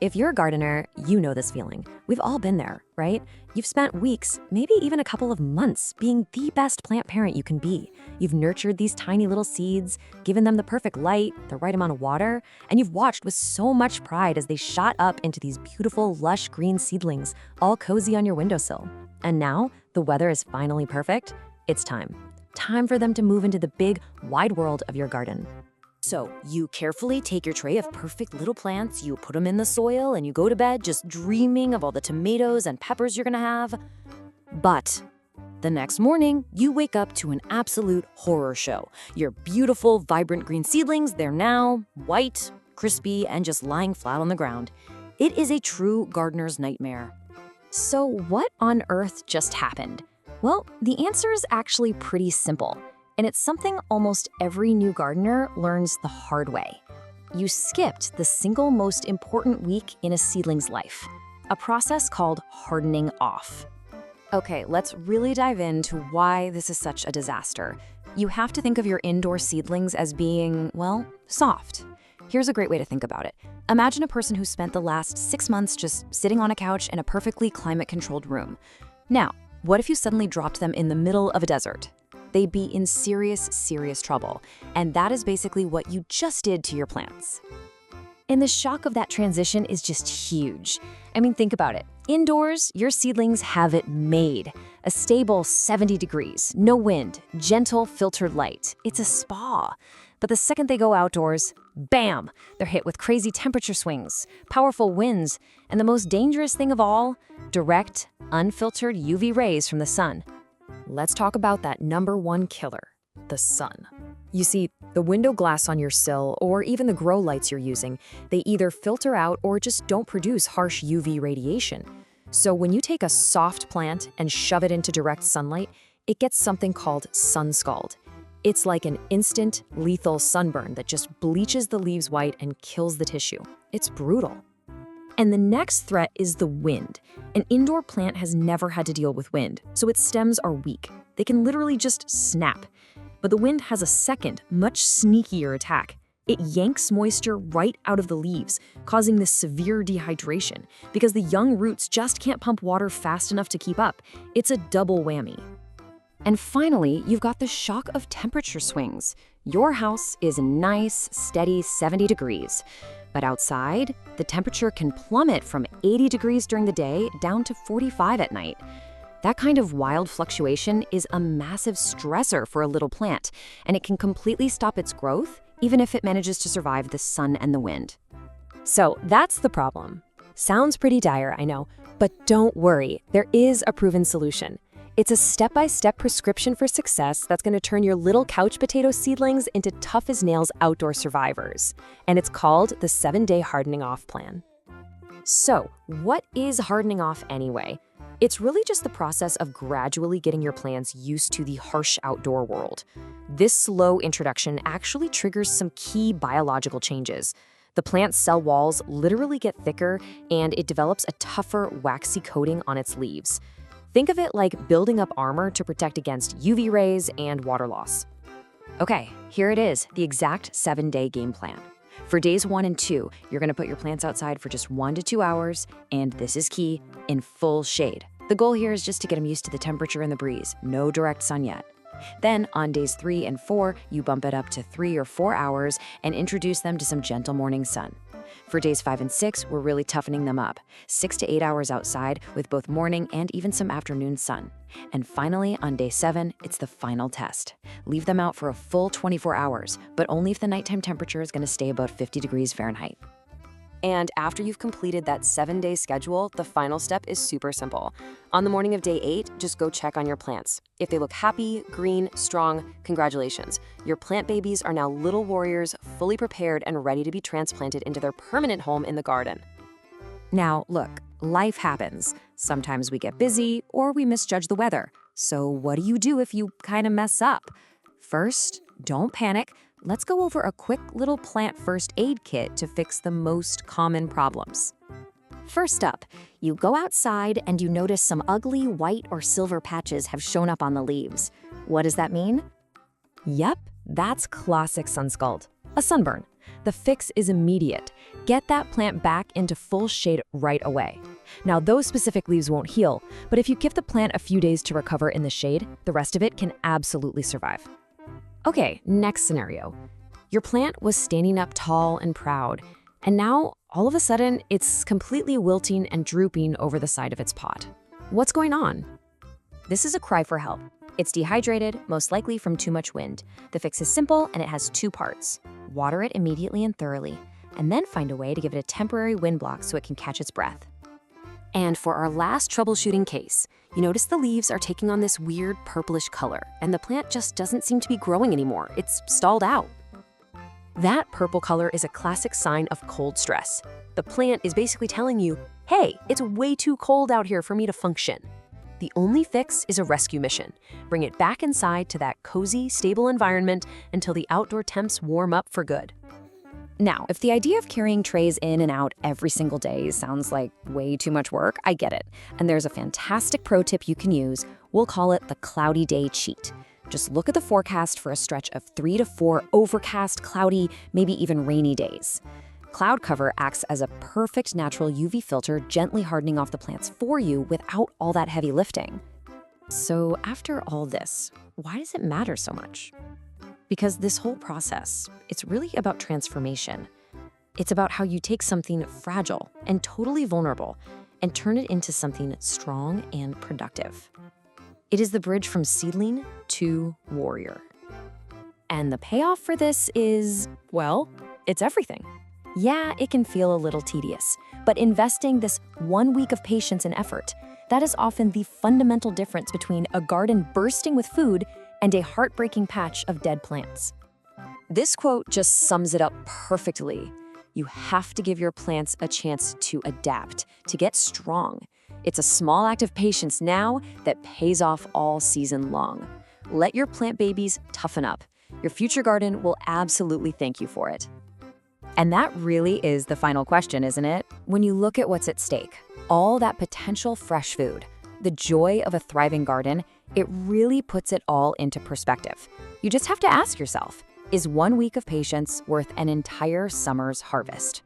If you're a gardener, you know this feeling. We've all been there, right? You've spent weeks, maybe even a couple of months, being the best plant parent you can be. You've nurtured these tiny little seeds, given them the perfect light, the right amount of water, and you've watched with so much pride as they shot up into these beautiful, lush green seedlings, all cozy on your windowsill. And now, the weather is finally perfect. It's time. Time for them to move into the big, wide world of your garden. So you carefully take your tray of perfect little plants, you put them in the soil, and you go to bed just dreaming of all the tomatoes and peppers you're gonna have. But the next morning, you wake up to an absolute horror show. Your beautiful, vibrant green seedlings, they're now white, crispy, and just lying flat on the ground. It is a true gardener's nightmare. So what on earth just happened? Well, the answer is actually pretty simple. And it's something almost every new gardener learns the hard way. You skipped the single most important week in a seedling's life, a process called hardening off. Okay, let's really dive into why this is such a disaster. You have to think of your indoor seedlings as being, well, soft. Here's a great way to think about it. Imagine a person who spent the last 6 months just sitting on a couch in a perfectly climate-controlled room. Now, what if you suddenly dropped them in the middle of a desert? They'd be in serious, serious trouble. And that is basically what you just did to your plants. And the shock of that transition is just huge. I mean, think about it. Indoors, your seedlings have it made. A stable 70 degrees, no wind, gentle filtered light. It's a spa. But the second they go outdoors, bam, they're hit with crazy temperature swings, powerful winds, and the most dangerous thing of all, direct, unfiltered UV rays from the sun. Let's talk about that #1 killer, the sun. You see, the window glass on your sill or even the grow lights you're using, they either filter out or just don't produce harsh UV radiation. So when you take a soft plant and shove it into direct sunlight, it gets something called Sunscald. It's like an instant, lethal sunburn that just bleaches the leaves white and kills the tissue. It's brutal. And the next threat is the wind. An indoor plant has never had to deal with wind, so its stems are weak. They can literally just snap. But the wind has a second, much sneakier attack. It yanks moisture right out of the leaves, causing this severe dehydration, because the young roots just can't pump water fast enough to keep up. It's a double whammy. And finally, you've got the shock of temperature swings. Your house is a nice, steady 70 degrees. But outside, the temperature can plummet from 80 degrees during the day down to 45 at night. That kind of wild fluctuation is a massive stressor for a little plant, and it can completely stop its growth, even if it manages to survive the sun and the wind. So that's the problem. Sounds pretty dire, I know, but don't worry, there is a proven solution. It's a step-by-step prescription for success that's going to turn your little couch potato seedlings into tough-as-nails outdoor survivors. And it's called the 7-Day Hardening Off Plan. So, what is hardening off anyway? It's really just the process of gradually getting your plants used to the harsh outdoor world. This slow introduction actually triggers some key biological changes. The plant's cell walls literally get thicker, and it develops a tougher, waxy coating on its leaves. Think of it like building up armor to protect against UV rays and water loss. Okay, here it is, the exact 7-day game plan. For days 1 and 2, you're gonna put your plants outside for just 1 to 2 hours, and this is key, in full shade. The goal here is just to get them used to the temperature and the breeze, no direct sun yet. Then, on days 3 and 4, you bump it up to 3 or 4 hours and introduce them to some gentle morning sun. For days 5 and 6, we're really toughening them up, 6 to 8 hours outside with both morning and even some afternoon sun. And finally, on day 7, it's the final test. Leave them out for a full 24 hours, but only if the nighttime temperature is going to stay above 50 degrees Fahrenheit. And after you've completed that 7-day schedule, the final step is super simple. On the morning of day 8, just go check on your plants. If they look happy, green, strong, congratulations. Your plant babies are now little warriors, fully prepared and ready to be transplanted into their permanent home in the garden. Now, look, life happens. Sometimes we get busy or we misjudge the weather. So what do you do if you kind of mess up? First, don't panic. Let's go over a quick little plant first aid kit to fix the most common problems. First up, you go outside and you notice some ugly white or silver patches have shown up on the leaves. What does that mean? Yep, that's classic Sunscald, a sunburn. The fix is immediate. Get that plant back into full shade right away. Now, those specific leaves won't heal, but if you give the plant a few days to recover in the shade, the rest of it can absolutely survive. Okay, next scenario. Your plant was standing up tall and proud, and now, all of a sudden, it's completely wilting and drooping over the side of its pot. What's going on? This is a cry for help. It's dehydrated, most likely from too much wind. The fix is simple, and it has two parts. Water it immediately and thoroughly, and then find a way to give it a temporary wind block so it can catch its breath. And for our last troubleshooting case, you notice the leaves are taking on this weird purplish color, and the plant just doesn't seem to be growing anymore. It's stalled out. That purple color is a classic sign of cold stress. The plant is basically telling you, hey, it's way too cold out here for me to function. The only fix is a rescue mission. Bring it back inside to that cozy, stable environment until the outdoor temps warm up for good. Now, if the idea of carrying trays in and out every single day sounds like way too much work, I get it. And there's a fantastic pro tip you can use. We'll call it the cloudy day cheat. Just look at the forecast for a stretch of 3 to 4 overcast, cloudy, maybe even rainy days. Cloud cover acts as a perfect natural UV filter, gently hardening off the plants for you without all that heavy lifting. So after all this, why does it matter so much? Because this whole process, it's really about transformation. It's about how you take something fragile and totally vulnerable and turn it into something strong and productive. It is the bridge from seedling to warrior. And the payoff for this is, well, it's everything. Yeah, it can feel a little tedious, but investing this 1 week of patience and effort, that is often the fundamental difference between a garden bursting with food and a heartbreaking patch of dead plants. This quote just sums it up perfectly. You have to give your plants a chance to adapt, to get strong. It's a small act of patience now that pays off all season long. Let your plant babies toughen up. Your future garden will absolutely thank you for it. And that really is the final question, isn't it? When you look at what's at stake, all that potential fresh food, the joy of a thriving garden, it really puts it all into perspective. You just have to ask yourself, is 1 week of patience worth an entire summer's harvest?